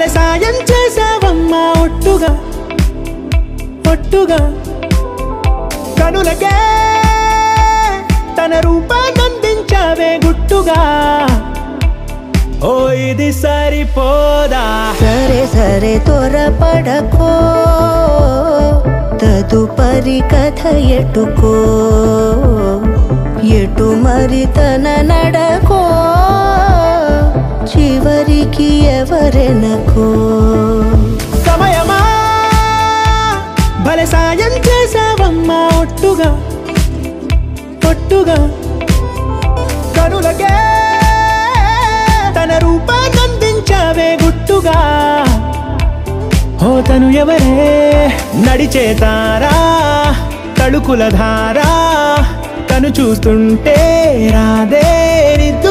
భలే సాయం చేసావమ్మా ఒట్టుగా ఒట్టుగా కనులకే తన రూపాన్నందించావే గుట్టుగా ఓ ఇది సరిపోదా సరే సరే త్వరపడకో తదుపరి కథ ఎటుకో ఎటు మరి తన నడకో చివరికి ఎవరెనకో సమయమా భలే సాయం చేసావమ్మా ఒట్టుగా ఒట్టుగా కనులకే తన రూపాన్నందించావే గుట్టుగా ఓ తను ఎవరే నడిచేతారా తళుకుల ధారా తను చూస్తుంటే రాదే నిద్దు